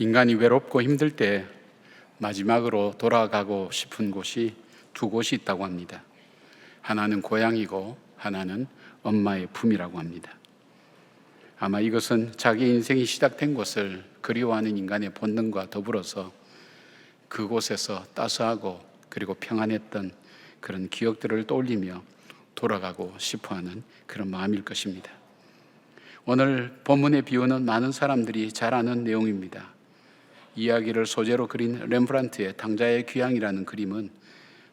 인간이 외롭고 힘들 때 마지막으로 돌아가고 싶은 곳이 두 곳이 있다고 합니다. 하나는 고향이고 하나는 엄마의 품이라고 합니다. 아마 이것은 자기 인생이 시작된 곳을 그리워하는 인간의 본능과 더불어서 그곳에서 따스하고 그리고 평안했던 그런 기억들을 떠올리며 돌아가고 싶어하는 그런 마음일 것입니다. 오늘 본문의 비유는 많은 사람들이 잘 아는 내용입니다. 이야기를 소재로 그린 렘브란트의 당자의 귀향이라는 그림은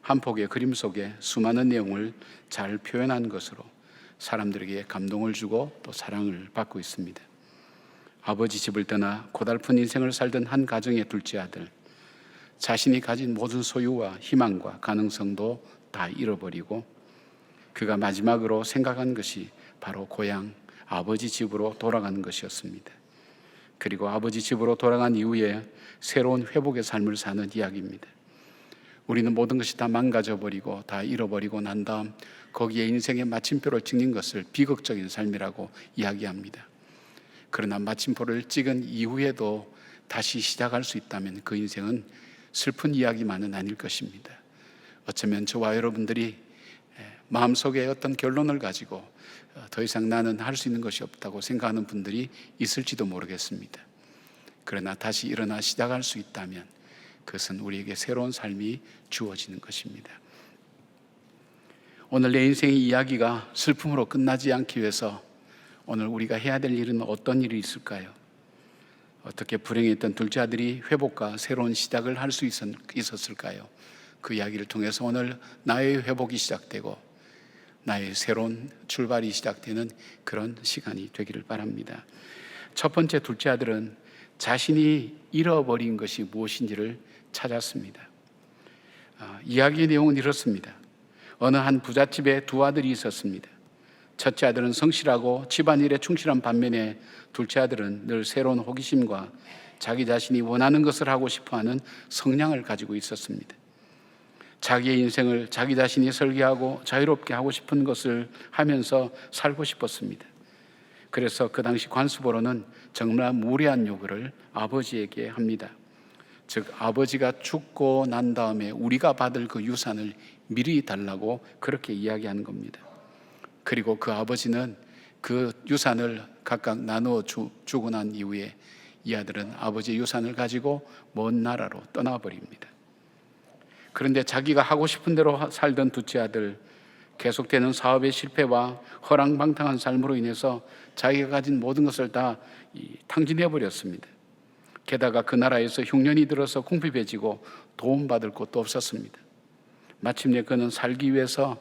한 폭의 그림 속에 수많은 내용을 잘 표현한 것으로 사람들에게 감동을 주고 또 사랑을 받고 있습니다. 아버지 집을 떠나 고달픈 인생을 살던 한 가정의 둘째 아들, 자신이 가진 모든 소유와 희망과 가능성도 다 잃어버리고 그가 마지막으로 생각한 것이 바로 고향 아버지 집으로 돌아가는 것이었습니다. 그리고 아버지 집으로 돌아간 이후에 새로운 회복의 삶을 사는 이야기입니다. 우리는 모든 것이 다 망가져버리고 다 잃어버리고 난 다음 거기에 인생의 마침표를 찍는 것을 비극적인 삶이라고 이야기합니다. 그러나 마침표를 찍은 이후에도 다시 시작할 수 있다면 그 인생은 슬픈 이야기만은 아닐 것입니다. 어쩌면 저와 여러분들이 마음속에 어떤 결론을 가지고 더 이상 나는 할 수 있는 것이 없다고 생각하는 분들이 있을지도 모르겠습니다. 그러나 다시 일어나 시작할 수 있다면 그것은 우리에게 새로운 삶이 주어지는 것입니다. 오늘 내 인생의 이야기가 슬픔으로 끝나지 않기 위해서 오늘 우리가 해야 될 일은 어떤 일이 있을까요? 어떻게 불행했던 둘째 아들이 회복과 새로운 시작을 할 수 있었을까요? 그 이야기를 통해서 오늘 나의 회복이 시작되고 나의 새로운 출발이 시작되는 그런 시간이 되기를 바랍니다. 첫 번째 둘째 아들은 자신이 잃어버린 것이 무엇인지를 찾았습니다. 이야기의 내용은 이렇습니다. 어느 한 부잣집에 두 아들이 있었습니다. 첫째 아들은 성실하고 집안일에 충실한 반면에 둘째 아들은 늘 새로운 호기심과 자기 자신이 원하는 것을 하고 싶어하는 성향을 가지고 있었습니다. 자기의 인생을 자기 자신이 설계하고 자유롭게 하고 싶은 것을 하면서 살고 싶었습니다. 그래서 그 당시 관수보로는 정말 무례한 요구를 아버지에게 합니다. 즉 아버지가 죽고 난 다음에 우리가 받을 그 유산을 미리 달라고 그렇게 이야기하는 겁니다. 그리고 그 아버지는 그 유산을 각각 나누어 주고 난 이후에 이 아들은 아버지의 유산을 가지고 먼 나라로 떠나버립니다. 그런데 자기가 하고 싶은 대로 살던 둘째 아들, 계속되는 사업의 실패와 허랑방탕한 삶으로 인해서 자기가 가진 모든 것을 다 탕진해버렸습니다. 게다가 그 나라에서 흉년이 들어서 궁핍해지고 도움받을 곳도 없었습니다. 마침내 그는 살기 위해서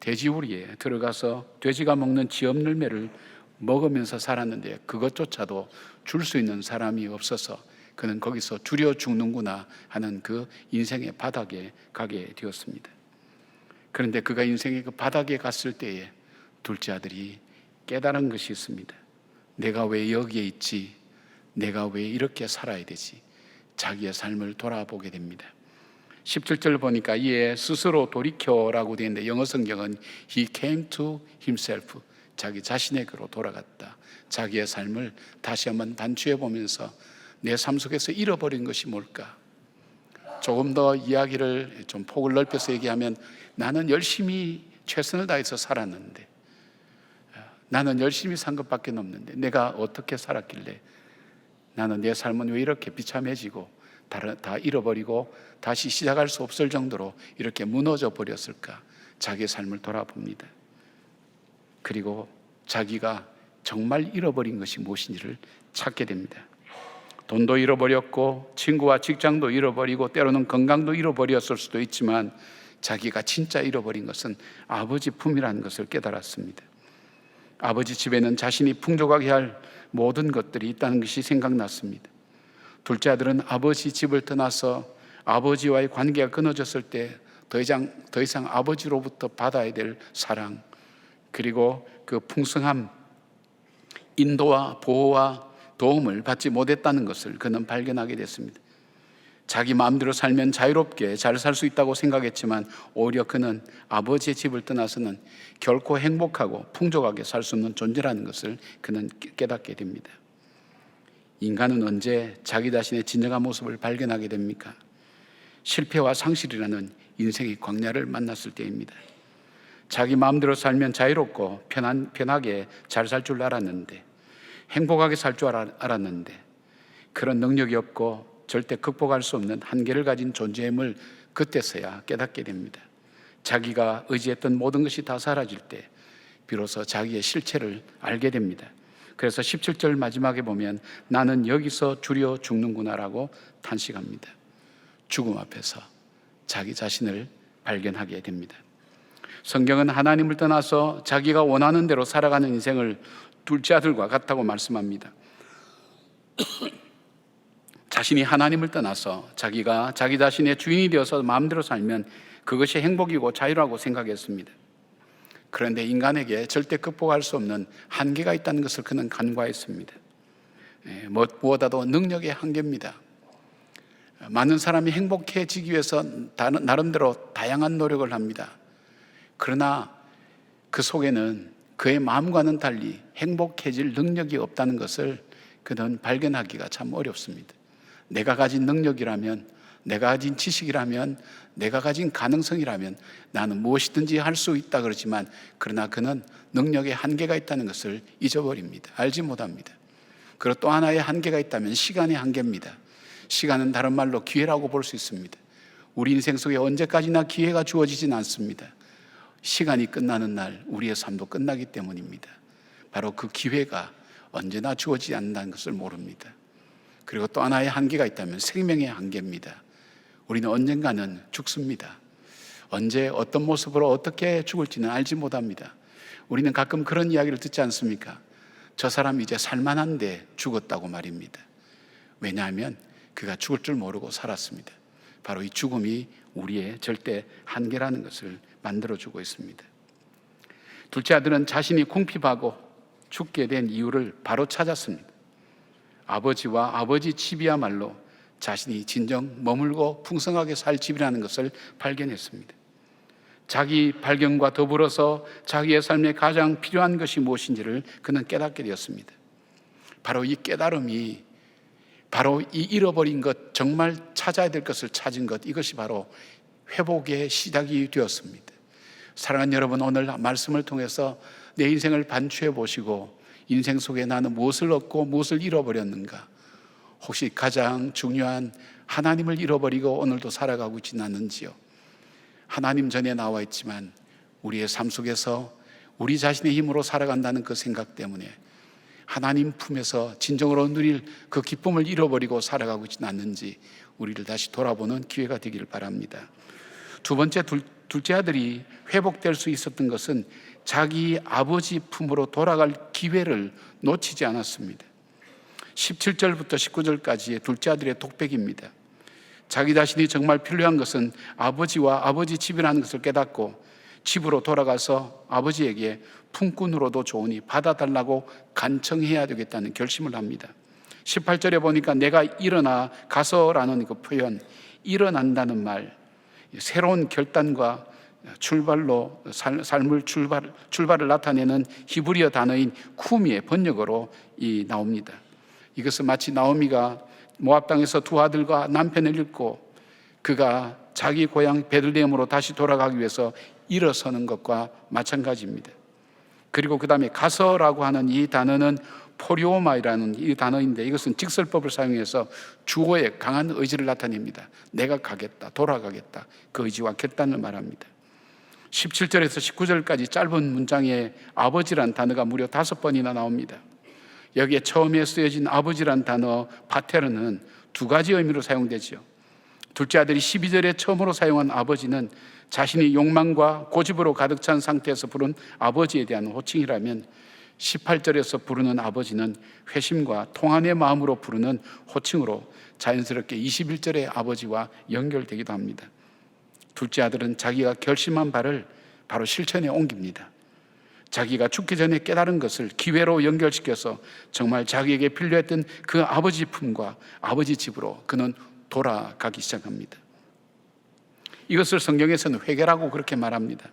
돼지우리에 들어가서 돼지가 먹는 지엄열매를 먹으면서 살았는데 그것조차도 줄 수 있는 사람이 없어서 그는 거기서 줄여 죽는구나 하는 그 인생의 바닥에 가게 되었습니다. 그런데 그가 인생의 그 바닥에 갔을 때에 둘째 아들이 깨달은 것이 있습니다. 내가 왜 여기에 있지? 내가 왜 이렇게 살아야 되지? 자기의 삶을 돌아보게 됩니다. 17절 보니까 이에 스스로 돌이켜라고 되어 있는데 영어 성경은 He came to himself, 자기 자신에게로 돌아갔다. 자기의 삶을 다시 한번 단추해 보면서 내 삶 속에서 잃어버린 것이 뭘까? 조금 더 이야기를 좀 폭을 넓혀서 얘기하면 나는 열심히 최선을 다해서 살았는데 나는 열심히 산 것밖에 없는데 내가 어떻게 살았길래 나는 내 삶은 왜 이렇게 비참해지고 다 잃어버리고 다시 시작할 수 없을 정도로 이렇게 무너져 버렸을까? 자기의 삶을 돌아봅니다. 그리고 자기가 정말 잃어버린 것이 무엇인지를 찾게 됩니다. 돈도 잃어버렸고 친구와 직장도 잃어버리고 때로는 건강도 잃어버렸을 수도 있지만 자기가 진짜 잃어버린 것은 아버지 품이라는 것을 깨달았습니다. 아버지 집에는 자신이 풍족하게 할 모든 것들이 있다는 것이 생각났습니다. 둘째 아들은 아버지 집을 떠나서 아버지와의 관계가 끊어졌을 때 더 이상 아버지로부터 받아야 될 사랑 그리고 그 풍성함, 인도와 보호와 도움을 받지 못했다는 것을 그는 발견하게 됐습니다. 자기 마음대로 살면 자유롭게 잘 살 수 있다고 생각했지만 오히려 그는 아버지의 집을 떠나서는 결코 행복하고 풍족하게 살 수 없는 존재라는 것을 그는 깨닫게 됩니다. 인간은 언제 자기 자신의 진정한 모습을 발견하게 됩니까? 실패와 상실이라는 인생의 광야를 만났을 때입니다. 자기 마음대로 살면 자유롭고 편하게 잘 살 줄 알았는데, 행복하게 살 줄 알았는데, 그런 능력이 없고 절대 극복할 수 없는 한계를 가진 존재임을 그때서야 깨닫게 됩니다. 자기가 의지했던 모든 것이 다 사라질 때 비로소 자기의 실체를 알게 됩니다. 그래서 17절 마지막에 보면 나는 여기서 주려 죽는구나라고 탄식합니다. 죽음 앞에서 자기 자신을 발견하게 됩니다. 성경은 하나님을 떠나서 자기가 원하는 대로 살아가는 인생을 둘째 아들과 같다고 말씀합니다. 자신이 하나님을 떠나서 자기가 자기 자신의 주인이 되어서 마음대로 살면 그것이 행복이고 자유라고 생각했습니다. 그런데 인간에게 절대 극복할 수 없는 한계가 있다는 것을 그는 간과했습니다. 무엇보다도 능력의 한계입니다. 많은 사람이 행복해지기 위해서 나름대로 다양한 노력을 합니다. 그러나 그 속에는 그의 마음과는 달리 행복해질 능력이 없다는 것을 그는 발견하기가 참 어렵습니다. 내가 가진 능력이라면, 내가 가진 지식이라면, 내가 가진 가능성이라면 나는 무엇이든지 할 수 있다 그러지만, 그러나 그는 능력의 한계가 있다는 것을 잊어버립니다. 알지 못합니다. 그리고 또 하나의 한계가 있다면 시간의 한계입니다. 시간은 다른 말로 기회라고 볼 수 있습니다. 우리 인생 속에 언제까지나 기회가 주어지진 않습니다. 시간이 끝나는 날 우리의 삶도 끝나기 때문입니다. 바로 그 기회가 언제나 주어지지 않는다는 것을 모릅니다. 그리고 또 하나의 한계가 있다면 생명의 한계입니다. 우리는 언젠가는 죽습니다. 언제 어떤 모습으로 어떻게 죽을지는 알지 못합니다. 우리는 가끔 그런 이야기를 듣지 않습니까? 저 사람 이제 살만한데 죽었다고 말입니다. 왜냐하면 그가 죽을 줄 모르고 살았습니다. 바로 이 죽음이 우리의 절대 한계라는 것을 만들어주고 있습니다. 둘째 아들은 자신이 궁핍하고 죽게 된 이유를 바로 찾았습니다. 아버지와 아버지 집이야말로 자신이 진정 머물고 풍성하게 살 집이라는 것을 발견했습니다. 자기 발견과 더불어서 자기의 삶에 가장 필요한 것이 무엇인지를 그는 깨닫게 되었습니다. 바로 이 깨달음이, 바로 이 잃어버린 것, 정말 찾아야 될 것을 찾은 것, 이것이 바로 회복의 시작이 되었습니다. 사랑하는 여러분, 오늘 말씀을 통해서 내 인생을 반추해 보시고 인생 속에 나는 무엇을 얻고 무엇을 잃어버렸는가? 혹시 가장 중요한 하나님을 잃어버리고 오늘도 살아가고 있지는 않는지요? 하나님 전에 나와 있지만 우리의 삶 속에서 우리 자신의 힘으로 살아간다는 그 생각 때문에 하나님 품에서 진정으로 누릴 그 기쁨을 잃어버리고 살아가고 있지는 않는지 우리를 다시 돌아보는 기회가 되기를 바랍니다. 두 번째, 둘째 아들이 회복될 수 있었던 것은 자기 아버지 품으로 돌아갈 기회를 놓치지 않았습니다. 17절부터 19절까지의 둘째 아들의 독백입니다. 자기 자신이 정말 필요한 것은 아버지와 아버지 집이라는 것을 깨닫고 집으로 돌아가서 아버지에게 품꾼으로도 좋으니 받아달라고 간청해야 되겠다는 결심을 합니다. 18절에 보니까 내가 일어나 가서라는 그 표현, 일어난다는 말, 새로운 결단과 출발로 삶을 출발을 나타내는 히브리어 단어인 쿠미의 번역어로 나옵니다. 이것은 마치 나오미가 모압 땅에서 두 아들과 남편을 잃고 그가 자기 고향 베들레헴으로 다시 돌아가기 위해서 일어서는 것과 마찬가지입니다. 그리고 그 다음에 가서라고 하는 이 단어는 포리오마이라는 이 단어인데, 이것은 직설법을 사용해서 주어의 강한 의지를 나타냅니다. 내가 가겠다, 돌아가겠다, 그 의지와 결단을 말합니다. 17절에서 19절까지 짧은 문장에 아버지란 단어가 무려 5번이나 나옵니다. 여기에 처음에 쓰여진 아버지란 단어 파테르는 두 가지 의미로 사용되죠. 둘째 아들이 12절에 처음으로 사용한 아버지는 자신이 욕망과 고집으로 가득 찬 상태에서 부른 아버지에 대한 호칭이라면, 18절에서 부르는 아버지는 회심과 통한의 마음으로 부르는 호칭으로 자연스럽게 21절의 아버지와 연결되기도 합니다. 둘째 아들은 자기가 결심한 바를 바로 실천에 옮깁니다. 자기가 죽기 전에 깨달은 것을 기회로 연결시켜서 정말 자기에게 필요했던 그 아버지 품과 아버지 집으로 그는 돌아가기 시작합니다. 이것을 성경에서는 회개라고 그렇게 말합니다.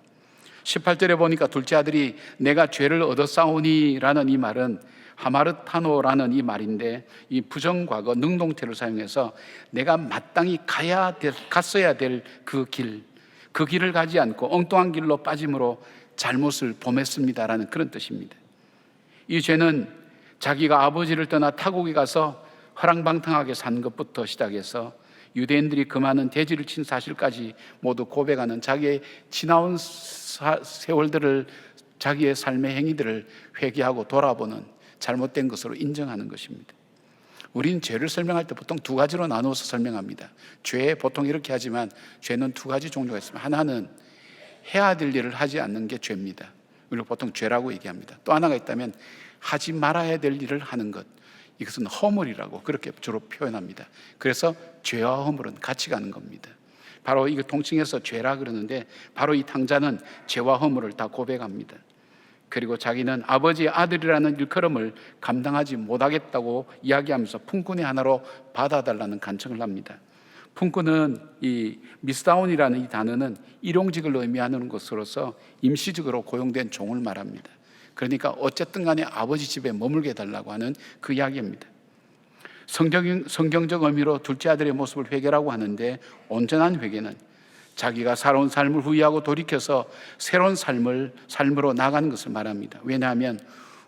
18절에 보니까 둘째 아들이 내가 죄를 얻었사오니 라는 이 말은 하마르타노라는 이 말인데, 이 부정과거 능동태를 사용해서 내가 마땅히 갔어야 될 그 길을 가지 않고 엉뚱한 길로 빠짐으로 잘못을 범했습니다라는 그런 뜻입니다. 이 죄는 자기가 아버지를 떠나 타국에 가서 허랑방탕하게 산 것부터 시작해서 유대인들이 그 많은 대지를 친 사실까지 모두 고백하는 자기의 지나온 세월들을, 자기의 삶의 행위들을 회개하고 돌아보는 잘못된 것으로 인정하는 것입니다. 우리는 죄를 설명할 때 보통 두 가지로 나누어서 설명합니다. 죄 보통 이렇게 하지만 죄는 두 가지 종류가 있습니다. 하나는 해야 될 일을 하지 않는 게 죄입니다. 우리가 보통 죄라고 얘기합니다. 또 하나가 있다면 하지 말아야 될 일을 하는 것, 이것은 허물이라고 그렇게 주로 표현합니다. 그래서 죄와 허물은 같이 가는 겁니다. 바로 이거 통칭해서 죄라 그러는데, 바로 이 탕자는 죄와 허물을 다 고백합니다. 그리고 자기는 아버지의 아들이라는 일컬음을 감당하지 못하겠다고 이야기하면서 품꾼의 하나로 받아달라는 간청을 합니다. 품꾼은 이 미스다운이라는 이 단어는 일용직을 의미하는 것으로서 임시직으로 고용된 종을 말합니다. 그러니까 어쨌든 간에 아버지 집에 머물게 해달라고 하는 그 이야기입니다. 성경적 의미로 둘째 아들의 모습을 회개라고 하는데, 온전한 회개는 자기가 살아온 삶을 후회하고 돌이켜서 새로운 삶으로 나가는 것을 말합니다. 왜냐하면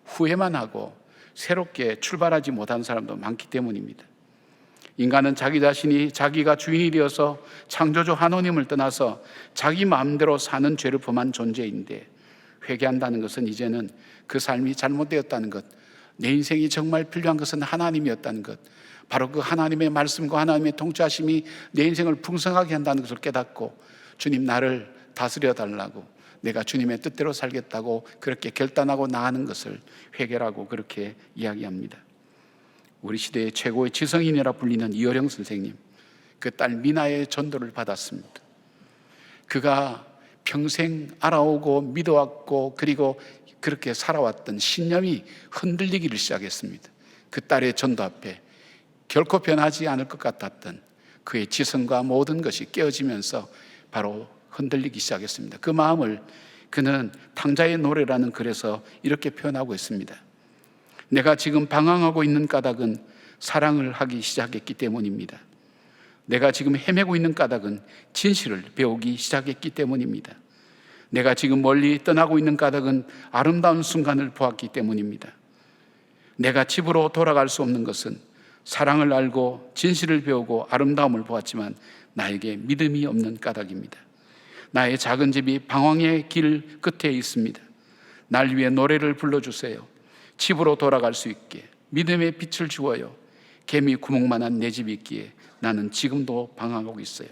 후회만 하고 새롭게 출발하지 못한 사람도 많기 때문입니다. 인간은 자기 자신이 자기가 주인이 되어서 창조주 하나님을 떠나서 자기 마음대로 사는 죄를 범한 존재인데, 회개한다는 것은 이제는 그 삶이 잘못되었다는 것, 내 인생이 정말 필요한 것은 하나님이었다는 것, 바로 그 하나님의 말씀과 하나님의 통치하심이 내 인생을 풍성하게 한다는 것을 깨닫고, 주님 나를 다스려 달라고, 내가 주님의 뜻대로 살겠다고 그렇게 결단하고 나가는 것을 회개라고 그렇게 이야기합니다. 우리 시대의 최고의 지성인이라 불리는 이어령 선생님, 그 딸 미나의 전도를 받았습니다. 그가 평생 알아오고 믿어왔고 그리고 그렇게 살아왔던 신념이 흔들리기를 시작했습니다. 그 딸의 전도 앞에 결코 변하지 않을 것 같았던 그의 지성과 모든 것이 깨어지면서 바로 흔들리기 시작했습니다. 그 마음을 그는 탕자의 노래라는 글에서 이렇게 표현하고 있습니다. 내가 지금 방황하고 있는 까닭은 사랑을 하기 시작했기 때문입니다. 내가 지금 헤매고 있는 까닭은 진실을 배우기 시작했기 때문입니다. 내가 지금 멀리 떠나고 있는 까닭은 아름다운 순간을 보았기 때문입니다. 내가 집으로 돌아갈 수 없는 것은 사랑을 알고 진실을 배우고 아름다움을 보았지만 나에게 믿음이 없는 까닭입니다. 나의 작은 집이 방황의 길 끝에 있습니다. 날 위해 노래를 불러주세요. 집으로 돌아갈 수 있게 믿음의 빛을 주어요. 개미 구멍만한 내 집이 있기에 나는 지금도 방황하고 있어요.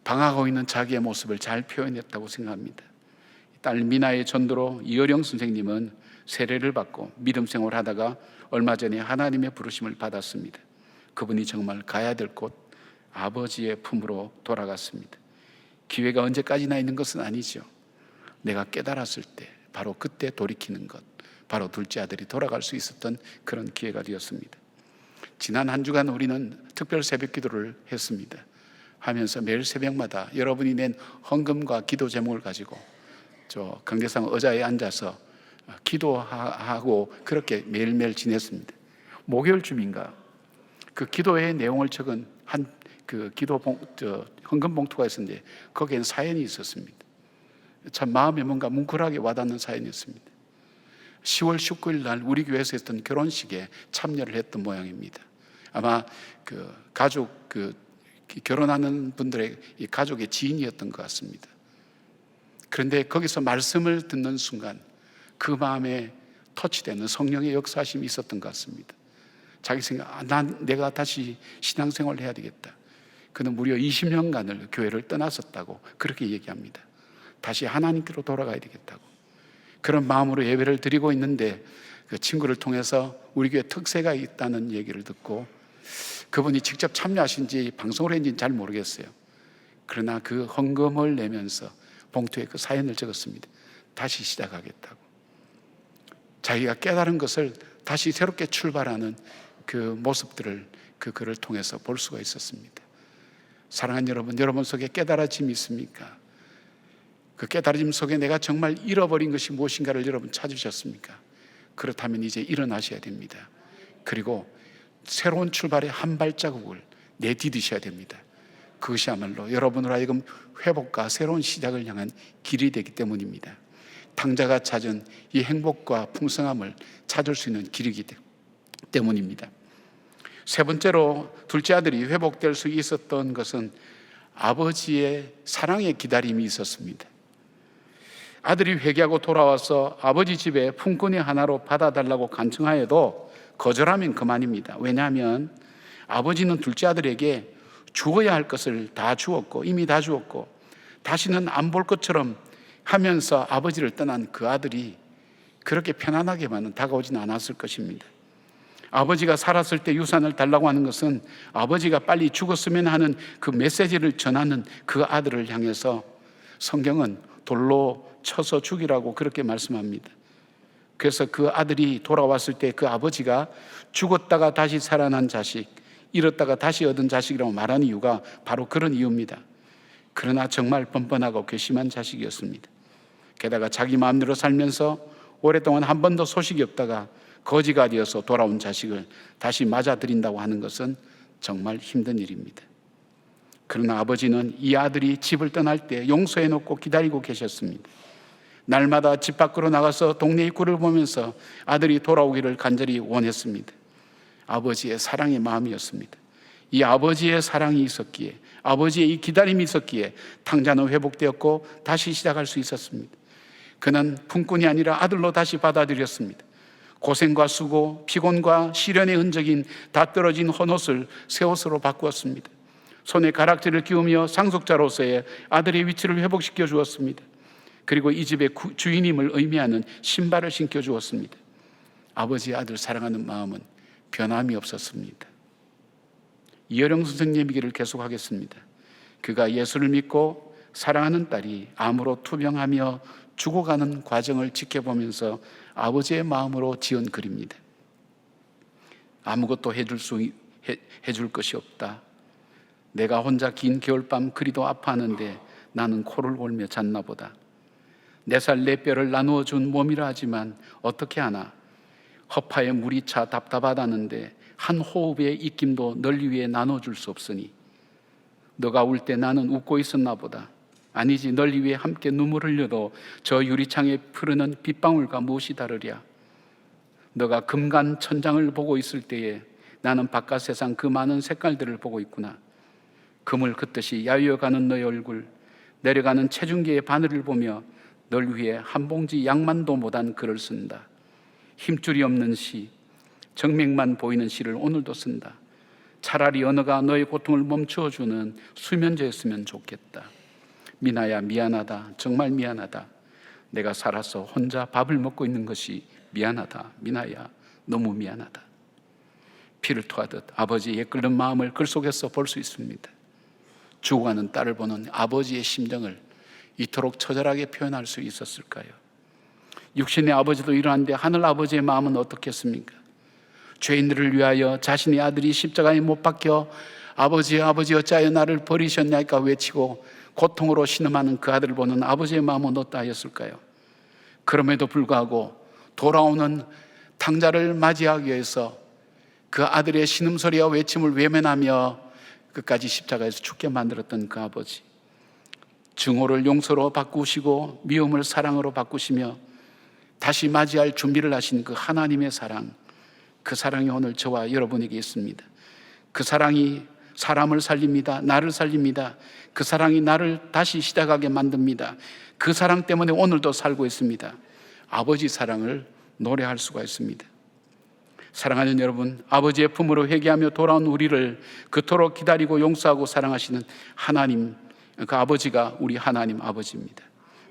방황하고 있는 자기의 모습을 잘 표현했다고 생각합니다. 딸 미나의 전도로 이어령 선생님은 세례를 받고 믿음 생활을 하다가 얼마 전에 하나님의 부르심을 받았습니다. 그분이 정말 가야 될 곳, 아버지의 품으로 돌아갔습니다. 기회가 언제까지나 있는 것은 아니죠. 내가 깨달았을 때 바로 그때 돌이키는 것, 바로 둘째 아들이 돌아갈 수 있었던 그런 기회가 되었습니다. 지난 한 주간 우리는 특별 새벽 기도를 했습니다. 하면서 매일 새벽마다 여러분이 낸 헌금과 기도 제목을 가지고 저 강대상 의자에 앉아서 기도하고 그렇게 매일매일 지냈습니다. 목요일쯤인가 그 기도의 내용을 적은 한 그 헌금 봉투가 있었는데 거기에는 사연이 있었습니다. 참 마음에 뭔가 뭉클하게 와닿는 사연이었습니다. 10월 19일 날 우리 교회에서 했던 결혼식에 참여를 했던 모양입니다. 아마 그 가족 결혼하는 분들의 이 가족의 지인이었던 것 같습니다. 그런데 거기서 말씀을 듣는 순간 그 마음에 터치되는 성령의 역사심이 있었던 것 같습니다. 자기 생각, 내가 다시 신앙생활을 해야 되겠다. 그는 무려 20년간을 교회를 떠났었다고 그렇게 얘기합니다. 다시 하나님께로 돌아가야 되겠다고 그런 마음으로 예배를 드리고 있는데 그 친구를 통해서 우리 교회 특세가 있다는 얘기를 듣고 그분이 직접 참여하신지 방송을 했는지는 잘 모르겠어요. 그러나 그 헌금을 내면서 봉투에 그 사연을 적었습니다. 다시 시작하겠다고. 자기가 깨달은 것을 다시 새롭게 출발하는 그 모습들을 그 글을 통해서 볼 수가 있었습니다. 사랑하는 여러분 속에 깨달아짐이 있습니까? 그 깨달아짐 속에 내가 정말 잃어버린 것이 무엇인가를 여러분 찾으셨습니까? 그렇다면 이제 일어나셔야 됩니다. 그리고 새로운 출발의 한 발자국을 내디디셔야 됩니다. 그것이야말로 여러분으로 하여금 회복과 새로운 시작을 향한 길이 되기 때문입니다. 당자가 찾은 이 행복과 풍성함을 찾을 수 있는 길이기 때문입니다. 세 번째로 둘째 아들이 회복될 수 있었던 것은 아버지의 사랑의 기다림이 있었습니다. 아들이 회개하고 돌아와서 아버지 집에 품꾼이 하나로 받아달라고 간청하여도 거절하면 그만입니다. 왜냐하면 아버지는 둘째 아들에게 주어야 할 것을 다 주었고 이미 다 주었고 다시는 안 볼 것처럼 하면서 아버지를 떠난 그 아들이 그렇게 편안하게만은 다가오지는 않았을 것입니다. 아버지가 살았을 때 유산을 달라고 하는 것은 아버지가 빨리 죽었으면 하는 그 메시지를 전하는 그 아들을 향해서 성경은 돌로 쳐서 죽이라고 그렇게 말씀합니다. 그래서 그 아들이 돌아왔을 때 그 아버지가 죽었다가 다시 살아난 자식, 잃었다가 다시 얻은 자식이라고 말하는 이유가 바로 그런 이유입니다. 그러나 정말 뻔뻔하고 괘씸한 자식이었습니다. 게다가 자기 마음대로 살면서 오랫동안 한 번도 소식이 없다가 거지가 되어서 돌아온 자식을 다시 맞아들인다고 하는 것은 정말 힘든 일입니다. 그러나 아버지는 이 아들이 집을 떠날 때 용서해 놓고 기다리고 계셨습니다. 날마다 집 밖으로 나가서 동네 입구를 보면서 아들이 돌아오기를 간절히 원했습니다. 아버지의 사랑의 마음이었습니다. 이 아버지의 사랑이 있었기에, 아버지의 이 기다림이 있었기에 당자는 회복되었고 다시 시작할 수 있었습니다. 그는 품꾼이 아니라 아들로 다시 받아들였습니다. 고생과 수고, 피곤과 시련의 흔적인 다 떨어진 헌옷을 새 옷으로 바꾸었습니다. 손에 가락지를 끼우며 상속자로서의 아들의 위치를 회복시켜 주었습니다. 그리고 이 집의 주인임을 의미하는 신발을 신겨 주었습니다. 아버지의 아들 사랑하는 마음은 변함이 없었습니다. 이어령 선생님 얘기를 계속하겠습니다. 그가 예수를 믿고 사랑하는 딸이 암으로 투병하며 죽어가는 과정을 지켜보면서 아버지의 마음으로 지은 글입니다. 아무것도 해줄 것이 없다. 내가 혼자 긴 겨울밤 그리도 아파하는데 나는 코를 골며 잤나 보다. 내 살 내 뼈를 나누어 준 몸이라 하지만 어떻게 하나. 허파에 물이 차 답답하다는데 한 호흡의 입김도 널 위해 나눠줄 수 없으니 너가 울 때 나는 웃고 있었나 보다. 아니지, 널 위해 함께 눈물 흘려도 저 유리창에 흐르는 빗방울과 무엇이 다르랴. 너가 금간 천장을 보고 있을 때에 나는 바깥 세상 그 많은 색깔들을 보고 있구나. 금을 긋듯이 야위어가는 너의 얼굴, 내려가는 체중계의 바늘을 보며 널 위해 한 봉지 양만도 못한 글을 쓴다. 힘줄이 없는 시, 정맥만 보이는 시를 오늘도 쓴다. 차라리 언어가 너의 고통을 멈추어주는 수면제였으면 좋겠다. 미나야, 미안하다. 정말 미안하다. 내가 살아서 혼자 밥을 먹고 있는 것이 미안하다. 미나야, 너무 미안하다. 피를 토하듯 아버지의 끓는 마음을 글 속에서 볼 수 있습니다. 죽어가는 딸을 보는 아버지의 심정을 이토록 처절하게 표현할 수 있었을까요? 육신의 아버지도 이러한데 하늘 아버지의 마음은 어떻겠습니까? 죄인들을 위하여 자신의 아들이 십자가에 못 박혀 아버지 어찌하여 나를 버리셨냐니까 외치고 고통으로 신음하는 그 아들을 보는 아버지의 마음은 어떠하였을까요? 그럼에도 불구하고 돌아오는 탕자를 맞이하기 위해서 그 아들의 신음소리와 외침을 외면하며 끝까지 십자가에서 죽게 만들었던 그 아버지, 증오를 용서로 바꾸시고 미움을 사랑으로 바꾸시며 다시 맞이할 준비를 하신 그 하나님의 사랑, 그 사랑이 오늘 저와 여러분에게 있습니다. 그 사랑이 사람을 살립니다. 나를 살립니다. 그 사랑이 나를 다시 시작하게 만듭니다. 그 사랑 때문에 오늘도 살고 있습니다. 아버지 사랑을 노래할 수가 있습니다. 사랑하는 여러분, 아버지의 품으로 회개하며 돌아온 우리를 그토록 기다리고 용서하고 사랑하시는 하나님, 그 아버지가 우리 하나님 아버지입니다.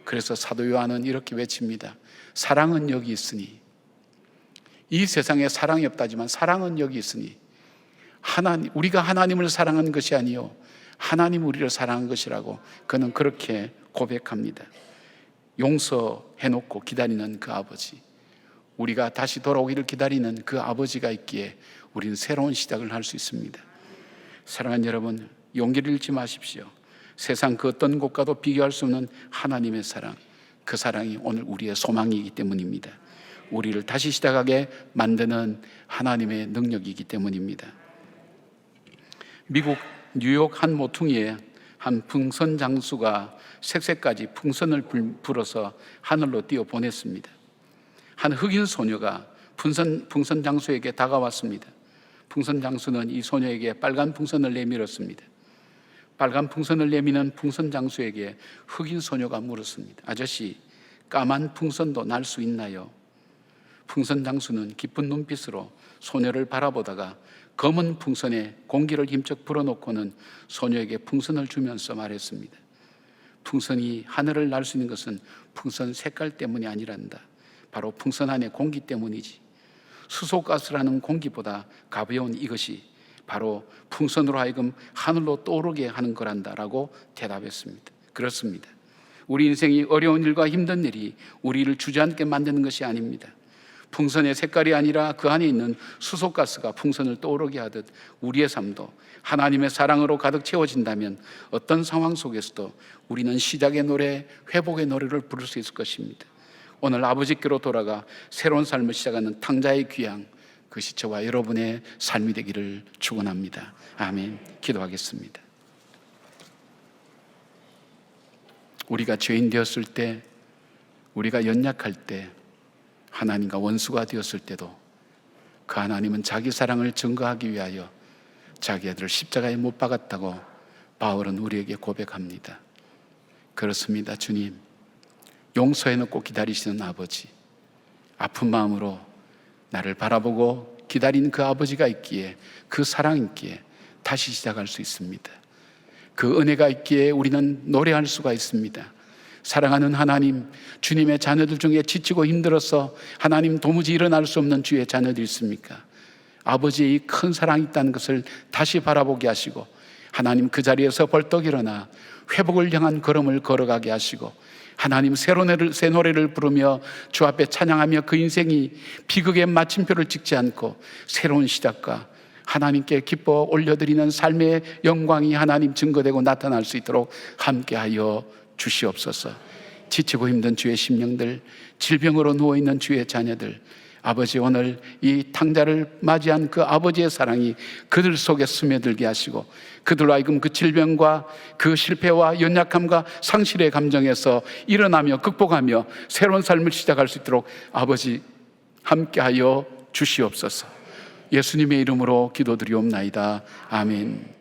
그래서 사도 요한은 이렇게 외칩니다. 사랑은 여기 있으니, 이 세상에 사랑이 없다지만 사랑은 여기 있으니, 우리가 하나님을 사랑한 것이 아니요 하나님 우리를 사랑한 것이라고 그는 그렇게 고백합니다. 용서해놓고 기다리는 그 아버지, 우리가 다시 돌아오기를 기다리는 그 아버지가 있기에 우리는 새로운 시작을 할 수 있습니다. 사랑하는 여러분, 용기를 잃지 마십시오. 세상 그 어떤 곳과도 비교할 수 없는 하나님의 사랑, 그 사랑이 오늘 우리의 소망이기 때문입니다. 우리를 다시 시작하게 만드는 하나님의 능력이기 때문입니다. 미국 뉴욕 한 모퉁이에 한 풍선 장수가 색색까지 풍선을 불어서 하늘로 띄워 보냈습니다. 한 흑인 소녀가 풍선 장수에게 다가왔습니다. 풍선 장수는 이 소녀에게 빨간 풍선을 내밀었습니다. 빨간 풍선을 내미는 풍선 장수에게 흑인 소녀가 물었습니다. 아저씨, 까만 풍선도 날 수 있나요? 풍선 장수는 깊은 눈빛으로 소녀를 바라보다가 검은 풍선에 공기를 힘쩍 불어넣고는 소녀에게 풍선을 주면서 말했습니다. 풍선이 하늘을 날 수 있는 것은 풍선 색깔 때문이 아니란다. 바로 풍선 안에 공기 때문이지. 수소가스라는 공기보다 가벼운 이것이 바로 풍선으로 하여금 하늘로 떠오르게 하는 거란다 라고 대답했습니다. 그렇습니다. 우리 인생이 어려운 일과 힘든 일이 우리를 주저앉게 만드는 것이 아닙니다. 풍선의 색깔이 아니라 그 안에 있는 수소가스가 풍선을 떠오르게 하듯 우리의 삶도 하나님의 사랑으로 가득 채워진다면 어떤 상황 속에서도 우리는 시작의 노래, 회복의 노래를 부를 수 있을 것입니다. 오늘 아버지께로 돌아가 새로운 삶을 시작하는 탕자의 귀향, 그것이 저와 여러분의 삶이 되기를 축원합니다. 아멘. 기도하겠습니다. 우리가 죄인 되었을 때, 우리가 연약할 때, 하나님과 원수가 되었을 때도 그 하나님은 자기 사랑을 증거하기 위하여 자기 아들을 십자가에 못 박았다고 바울은 우리에게 고백합니다. 그렇습니다. 주님, 용서해놓고 기다리시는 아버지, 아픈 마음으로 나를 바라보고 기다린 그 아버지가 있기에, 그 사랑이 있기에 다시 시작할 수 있습니다. 그 은혜가 있기에 우리는 노래할 수가 있습니다. 사랑하는 하나님, 주님의 자녀들 중에 지치고 힘들어서 하나님 도무지 일어날 수 없는 주의 자녀들 있습니까? 아버지의 이 큰 사랑이 있다는 것을 다시 바라보게 하시고, 하나님 그 자리에서 벌떡 일어나 회복을 향한 걸음을 걸어가게 하시고, 하나님 새 노래를 부르며 주 앞에 찬양하며 그 인생이 비극의 마침표를 찍지 않고 새로운 시작과 하나님께 기뻐 올려드리는 삶의 영광이 하나님 증거되고 나타날 수 있도록 함께하여 주시옵소서. 지치고 힘든 주의 심령들, 질병으로 누워있는 주의 자녀들, 아버지 오늘 이 탕자를 맞이한 그 아버지의 사랑이 그들 속에 스며들게 하시고, 그들로 하여금 그 질병과 그 실패와 연약함과 상실의 감정에서 일어나며 극복하며 새로운 삶을 시작할 수 있도록 아버지 함께하여 주시옵소서. 예수님의 이름으로 기도드리옵나이다. 아멘.